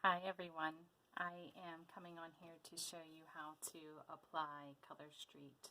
Hi everyone, I am coming on here to show you how to apply Color Street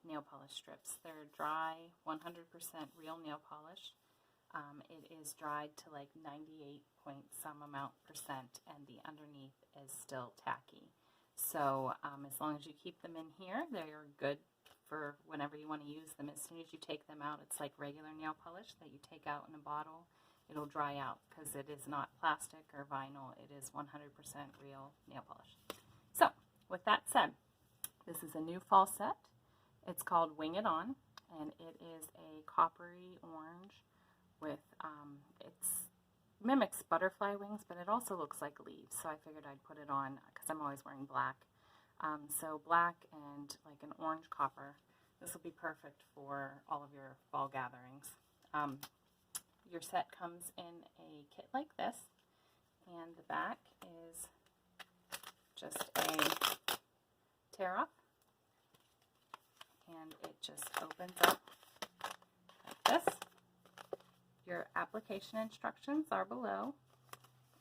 nail polish strips. They're dry, 100% real nail polish. It is dried to like 98 point some amount percent, and the underneath is still tacky. So as long as you keep them in here, they're good for whenever you want to use them. As soon as you take them out, it's like regular nail polish that you take out in a bottle. It'll dry out because it is not plastic or vinyl. It is 100% real nail polish. So, with that said, this is a new fall set. It's called Wing It On, and it is a coppery orange with, it mimics butterfly wings, but it also looks like leaves. So I figured I'd put it on because I'm always wearing black. So black and like an orange copper. This will be perfect for all of your fall gatherings. Your set comes in a kit like this, and the back is just a tear up, and it just opens up like this. Your application instructions are below,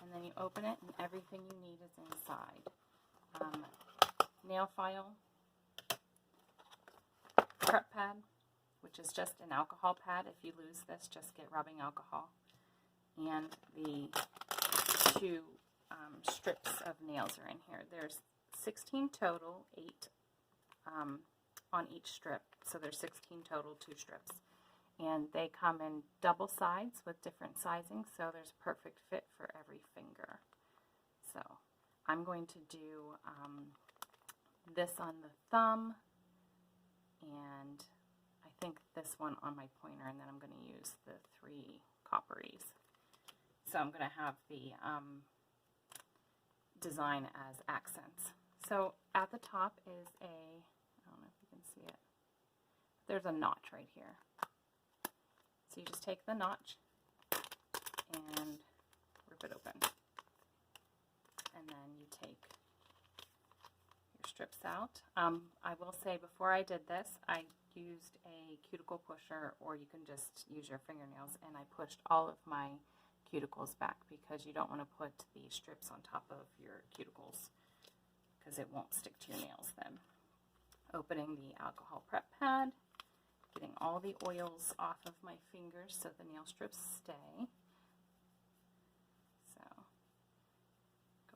and then you open it and everything you need is inside. Nail file, prep pad, which is just an alcohol pad. If you lose this, just get rubbing alcohol. And the two strips of nails are in here. There's 16 total, 8 on each strip. So there's 16 total, 2 strips. And they come in double sides with different sizing, so there's a perfect fit for every finger. So I'm going to do this on the thumb, and I think this one on my pointer, and then I'm going to use the 3 copperies. So I'm going to have the design as accents. So at the top is I don't know if you can see it, there's a notch right here. So you just take the notch and rip it open. And then you take your strips out. I will say before I did this, I used a cuticle pusher, or you can just use your fingernails, and I pushed all of my cuticles back because you don't want to put the strips on top of your cuticles because it won't stick to your nails then. Opening the alcohol prep pad, getting all the oils off of my fingers so the nail strips stay. So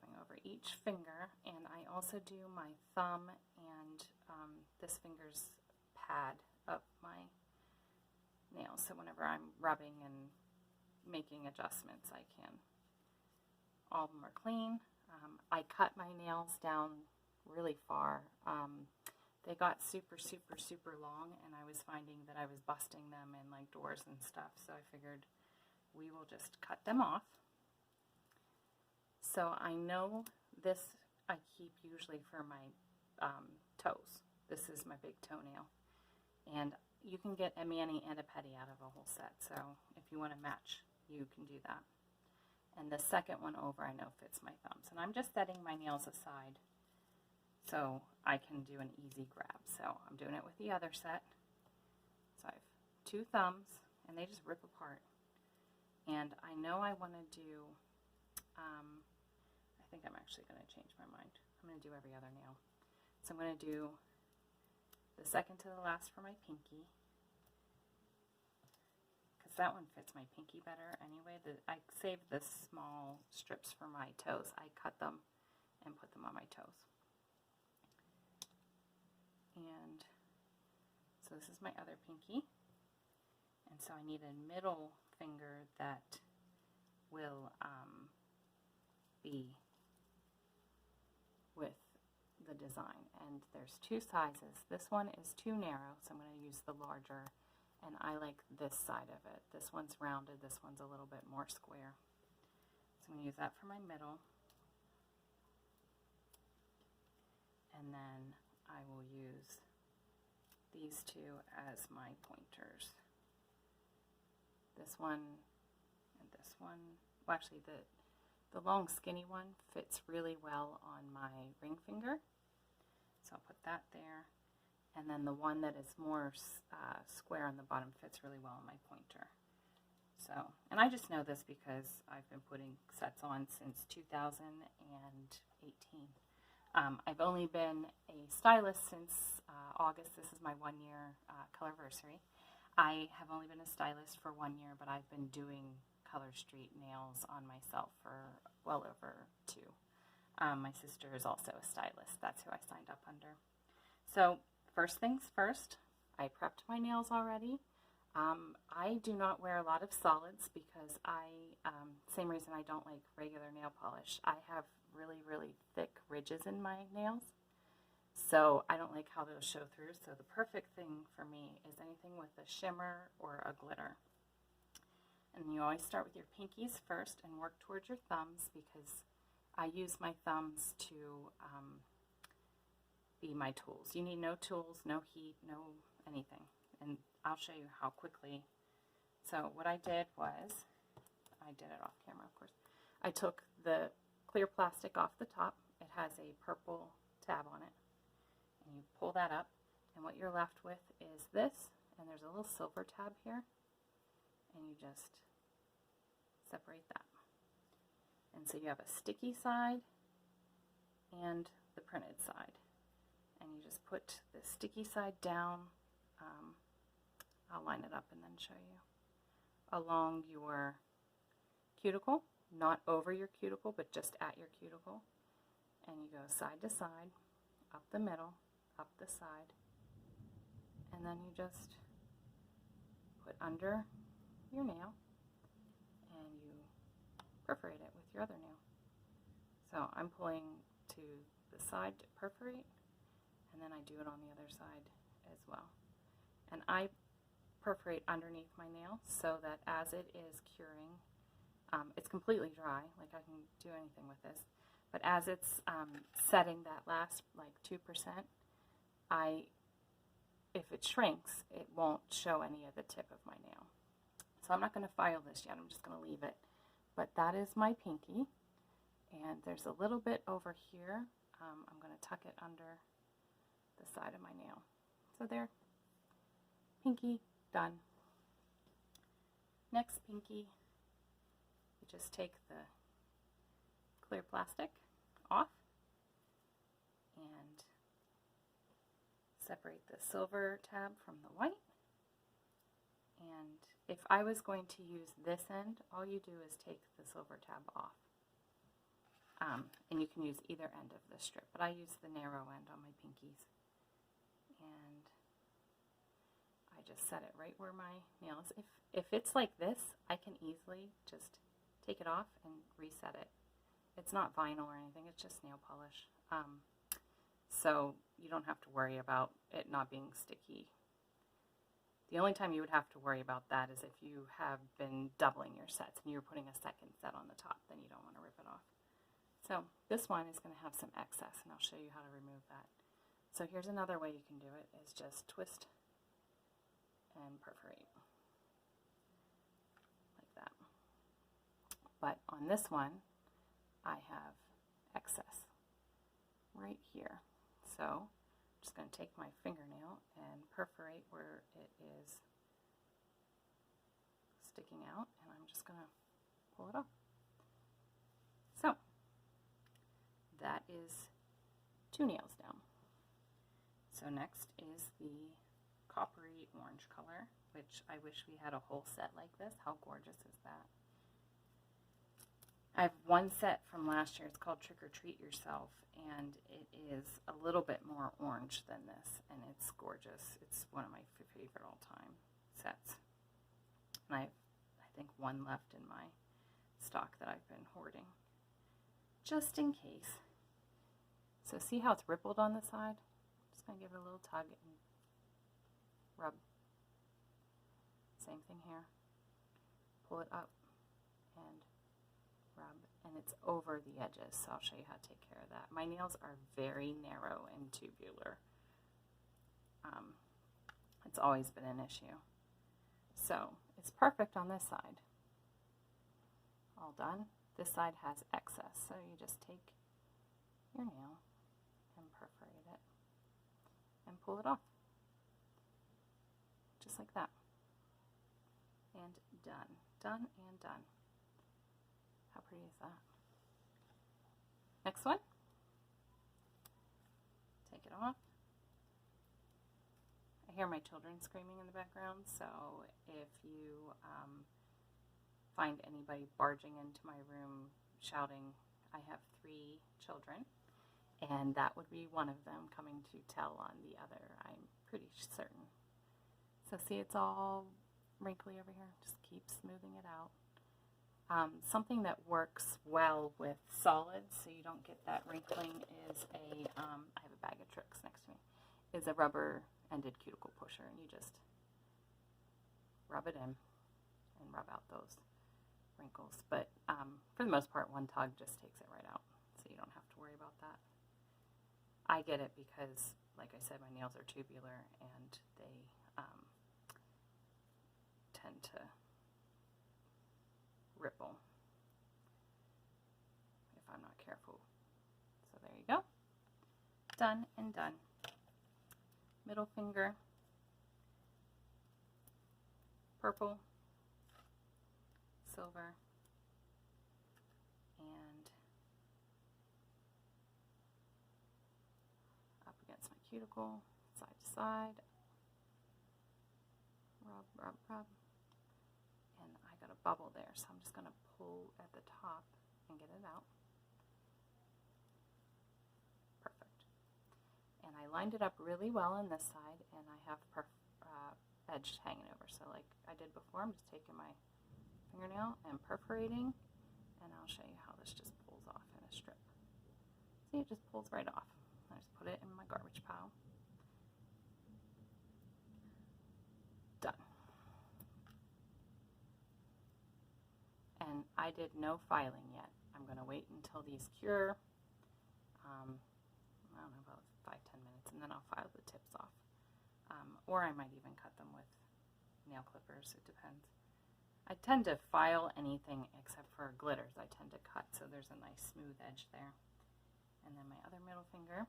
going over each finger, and I also do my thumb and this finger's pad up my nails, so whenever I'm rubbing and making adjustments I can. All of them are clean. I cut my nails down really far. They got super long, and I was finding that I was busting them in like doors and stuff, so I figured we will just cut them off. So I know this I keep usually for my toes. This is my big toenail, and you can get a mani and a pedi out of a whole set, so if you want to match, you can do that. And the second one over I know fits my thumbs, and I'm just setting my nails aside so I can do an easy grab. So I'm doing it with the other set. So I have 2 thumbs, and they just rip apart. And I know I want to do, I think I'm actually going to change my mind. I'm going to do every other nail. So I'm going to do the second to the last for my pinky, because that one fits my pinky better anyway. I saved the small strips for my toes. I cut them and put them on my toes. And so this is my other pinky, and so I need a middle finger that will be with the design. And there's 2 sizes. This one is too narrow, so I'm going to use the larger, and I like this side of it. This one's rounded, this one's a little bit more square. So I'm going to use that for my middle, and then I will use these 2 as my pointers. This one and this one. Well, actually, the long skinny one fits really well on my ring finger, so I'll put that there. And then the one that is more square on the bottom fits really well on my pointer. So, and I just know this because I've been putting sets on since 2018. I've only been a stylist since August. This is my 1 year colorversary. I have only been a stylist for 1 year, but I've been doing Color Street nails on myself for well over 2. My sister is also a stylist. That's who I signed up under. So first things first, I prepped my nails already. I do not wear a lot of solids because same reason I don't like regular nail polish. I have really, really thick ridges in my nails, so I don't like how those show through. So the perfect thing for me is anything with a shimmer or a glitter. And you always start with your pinkies first and work towards your thumbs, because I use my thumbs to be my tools. You need no tools, no heat, no anything. And I'll show you how quickly. So what I did was, I did it off camera, of course. I took the clear plastic off the top. It has a purple tab on it. And you pull that up, and what you're left with is this, and there's a little silver tab here, and you just separate that. And so you have a sticky side and the printed side. And you just put the sticky side down, I'll line it up and then show you, along your cuticle, not over your cuticle, but just at your cuticle. And you go side to side, up the middle, up the side, and then you just put under your nail and you perforate it with your other nail. So I'm pulling to the side to perforate, and then I do it on the other side as well. And I perforate underneath my nail so that as it is curing, it's completely dry, like I can do anything with this, but as it's setting that last like 2%, if it shrinks, it won't show any of the tip of my nail. So I'm not going to file this yet, I'm just going to leave it. But that is my pinky, and there's a little bit over here. I'm going to tuck it under the side of my nail. So there, pinky, done. Next pinky, you just take the clear plastic off and separate the silver tab from the white. And if I was going to use this end, all you do is take the silver tab off. And you can use either end of the strip, but I use the narrow end on my pinkies. And I just set it right where my nail is. If it's like this, I can easily just take it off and reset it. It's not vinyl or anything, it's just nail polish. So you don't have to worry about it not being sticky. The only time you would have to worry about that is if you have been doubling your sets and you're putting a second set on the top, then you don't want to rip it off. So this one is going to have some excess, and I'll show you how to remove that. So here's another way you can do it, is just twist and perforate like that. But on this one, I have excess right here. So I'm just going to take my fingernail and perforate where it is sticking out, and I'm just going to pull it off. So that is 2 nails down. So next is the coppery orange color, which I wish we had a whole set like this. How gorgeous is that? I have one set from last year. It's called Trick or Treat Yourself, and it is a little bit more orange than this, and it's gorgeous. It's one of my favorite all-time sets. And I think one left in my stock that I've been hoarding, just in case. So see how it's rippled on the side? I'm just going to give it a little tug and rub. Same thing here. Pull it up and rub, and it's over the edges, so I'll show you how to take care of that. My nails are very narrow and tubular. It's always been an issue. So it's perfect on this side. All done. This side has excess, so you just take your nail and perforate it and pull it off. Just like that. And done. Done and done. How pretty is that? Next one. Take it off. I hear my children screaming in the background, so if you find anybody barging into my room shouting, I have 3 children, and that would be one of them coming to tell on the other, I'm pretty certain. So see, it's all wrinkly over here. Just keep smoothing it out. Something that works well with solids, so you don't get that wrinkling, is I have a bag of tricks next to me, is a rubber-ended cuticle pusher, and you just rub it in and rub out those wrinkles. But for the most part, one tug just takes it right out, so you don't have to worry about that. I get it because, like I said, my nails are tubular, and they tend to ripple if I'm not careful. So there you go. Done and done. Middle finger, purple, silver, and up against my cuticle, side to side. Rub, rub, rub. And I got a bubble there, so I'm just going to pull at the top and get it out. Perfect. And I lined it up really well on this side, and I have edge hanging over. So like I did before, I'm just taking my fingernail and perforating, and I'll show you how this just pulls off in a strip. See, it just pulls right off. I just put it in my garbage pile. Done. And I did no filing yet. I'm going to wait until these cure. I don't know, about 5-10 minutes, and then I'll file the tips off. Or I might even cut them with nail clippers. It depends. I tend to file anything except for glitters. I tend to cut, so there's a nice smooth edge there. And then my other middle finger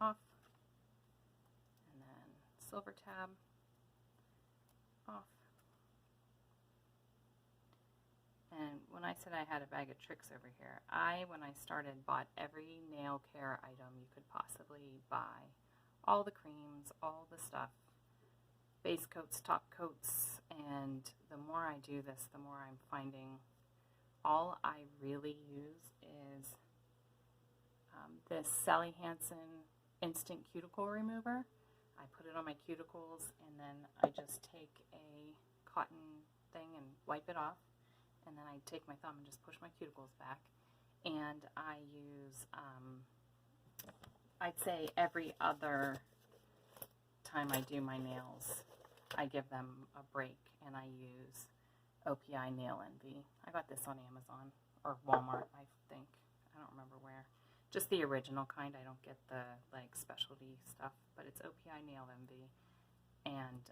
off. And then silver tab off. And when I said I had a bag of tricks over here, when I started, bought every nail care item you could possibly buy. All the creams, all the stuff, base coats, top coats, and the more I do this, the more I'm finding all I really use is this Sally Hansen Instant Cuticle Remover. I put it on my cuticles, and then I just take a cotton thing and wipe it off. And then I take my thumb and just push my cuticles back. And I use, I'd say every other time I do my nails, I give them a break, and I use OPI Nail Envy. I got this on Amazon, or Walmart, I think. I don't remember where. Just the original kind. I don't get the, like, specialty stuff, but it's OPI Nail Envy. And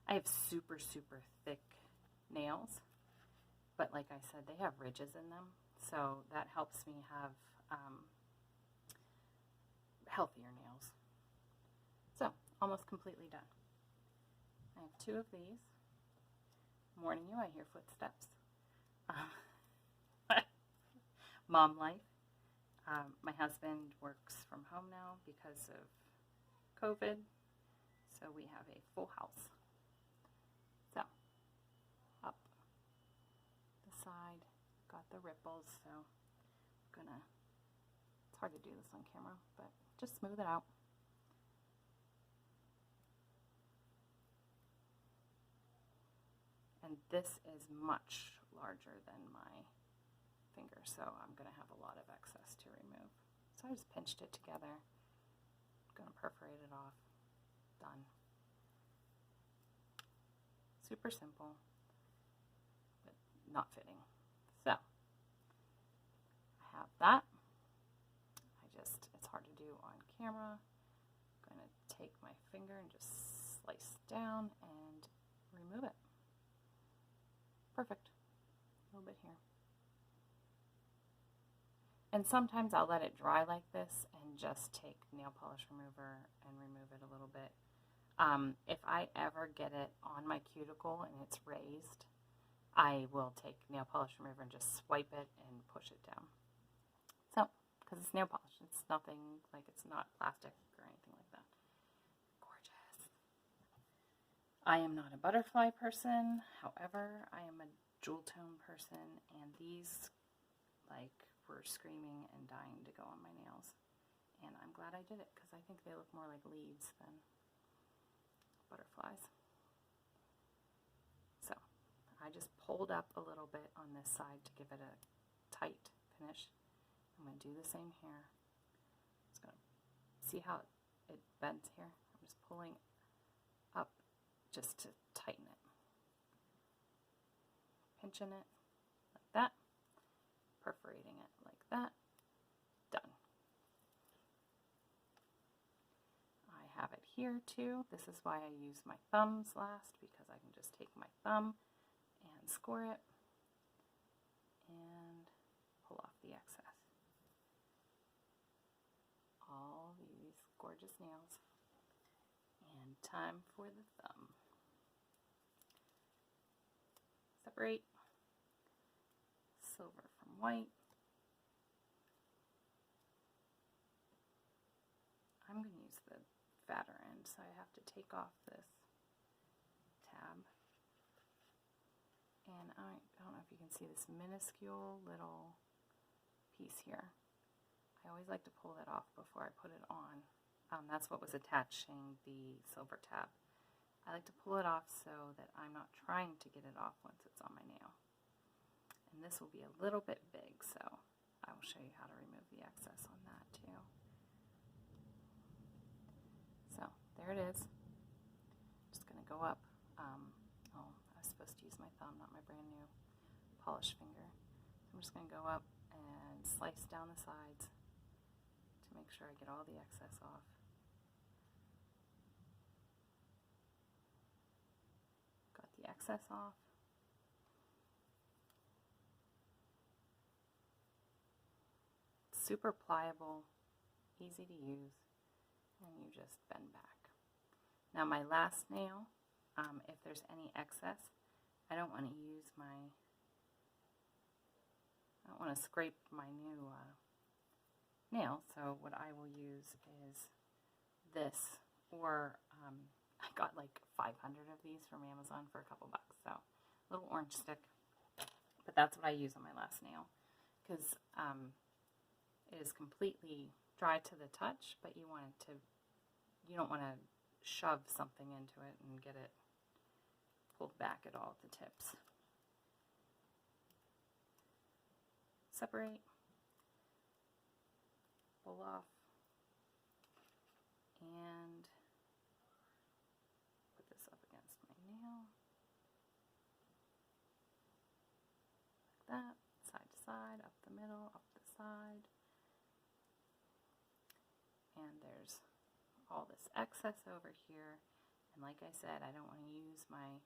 I have super, super thick nails. But like I said, they have ridges in them, so that helps me have healthier nails. So, almost completely done. I have 2 of these. I'm warning you, I hear footsteps. Mom life. My husband works from home now because of COVID, so we have a full house. So, up the side, got the ripples, so I'm gonna, it's hard to do this on camera, but just smooth it out. And this is much larger than my finger, so I'm going to have a lot of excess to remove. So I just pinched it together. I'm going to perforate it off. Done. Super simple, but not fitting. So I have that. It's hard to do on camera. I'm going to take my finger and just slice down and remove it. Perfect. A little bit here. And sometimes I'll let it dry like this and just take nail polish remover and remove it a little bit. If I ever get it on my cuticle and it's raised, I will take nail polish remover and just swipe it and push it down. So, because it's nail polish, it's nothing, like it's not plastic or anything like that. Gorgeous. I am not a butterfly person, however, I am a jewel tone person, and these, like, were screaming and dying to go on my nails. And I'm glad I did it, because I think they look more like leaves than butterflies. So, I just pulled up a little bit on this side to give it a tight finish. I'm going to do the same here. Just going to see how it bends here. I'm just pulling up just to tighten it. Pinching it like that. Perforating it like that. Done. I have it here too. This is why I use my thumbs last, because I can just take my thumb and score it and pull off the excess. All these gorgeous nails. And time for the thumb. Separate silver from white. I'm going to use the fatter end, so I have to take off this tab. And I don't know if you can see this minuscule little piece here. I always like to pull that off before I put it on. That's what was attaching the silver tab. I like to pull it off so that I'm not trying to get it off once it's on my nail. And this will be a little bit big, so I will show you how to remove the excess on that too. So there it is. Just going to go up. Oh, I was supposed to use my thumb, not my brand new polish finger. So I'm just going to go up and slice down the sides to make sure I get all the excess off. Got the excess off. Super pliable, easy to use, and you just bend back. Now my last nail, if there's any excess, I don't want to scrape my new nail, so what I will use is this, or I got like 500 of these from Amazon for a couple bucks, so a little orange stick, but that's what I use on my last nail, because it is completely dry to the touch, but you don't want to shove something into it and get it pulled back at all at the tips. Separate, pull off, and put this up against my nail, like that, side to side, up the middle, up the side. And there's all this excess over here, and like I said, I don't want to use my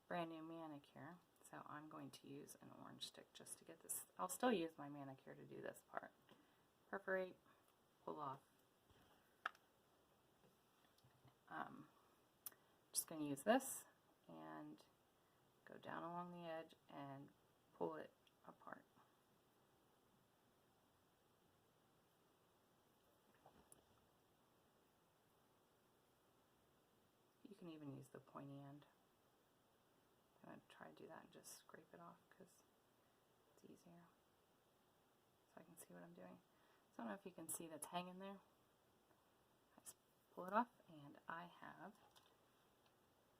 brand new manicure, so I'm going to use an orange stick just to get this. I'll still use my manicure to do this part. Perforate, pull off. Just going to use this and go down along the edge and pull it apart. You can even use the pointy end. I'm going to try to do that and just scrape it off because it's easier. So I can see what I'm doing. So I don't know if you can see that's hanging there. I just pull it off and I have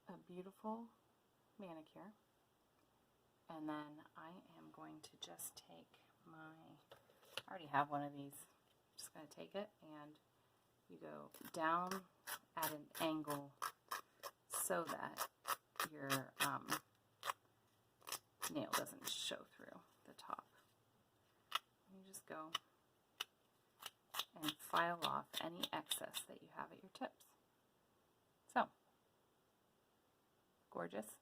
a beautiful manicure. And then I am going to just take I already have one of these. I'm just going to take it and you go down at an angle so that your nail doesn't show through the top. And you just go and file off any excess that you have at your tips. So, gorgeous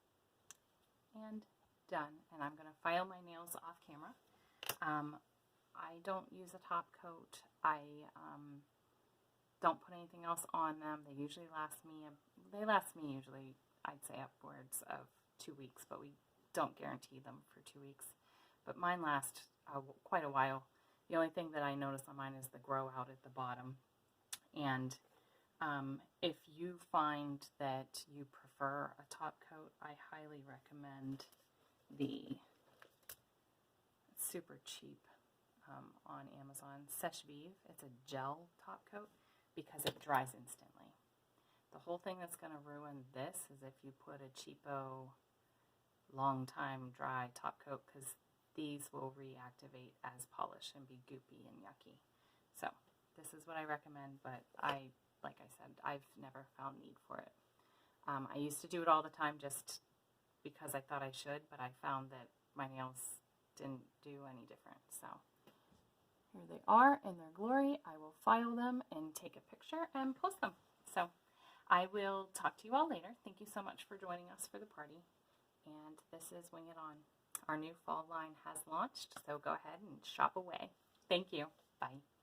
and done. And I'm going to file my nails off camera. I don't use a top coat. I don't put anything else on them. They usually last me they last me usually, I'd say, upwards of 2 weeks, but we don't guarantee them for 2 weeks. But mine last quite a while. The only thing that I notice on mine is the grow out at the bottom. And if you find that you prefer a top coat, I highly recommend the super cheap on Amazon Sèche Vive. It's a gel top coat because it dries instantly. The whole thing that's going to ruin this is if you put a cheapo, long time dry top coat, because these will reactivate as polish and be goopy and yucky. So this is what I recommend, but like I said, I've never found need for it. I used to do it all the time just because I thought I should, but I found that my nails didn't do any different. So here they are in their glory. I will file them and take a picture and post them. So I will talk to you all later. Thank you so much for joining us for the party. And this is Wing It On. Our new fall line has launched, so go ahead and shop away. Thank you. Bye.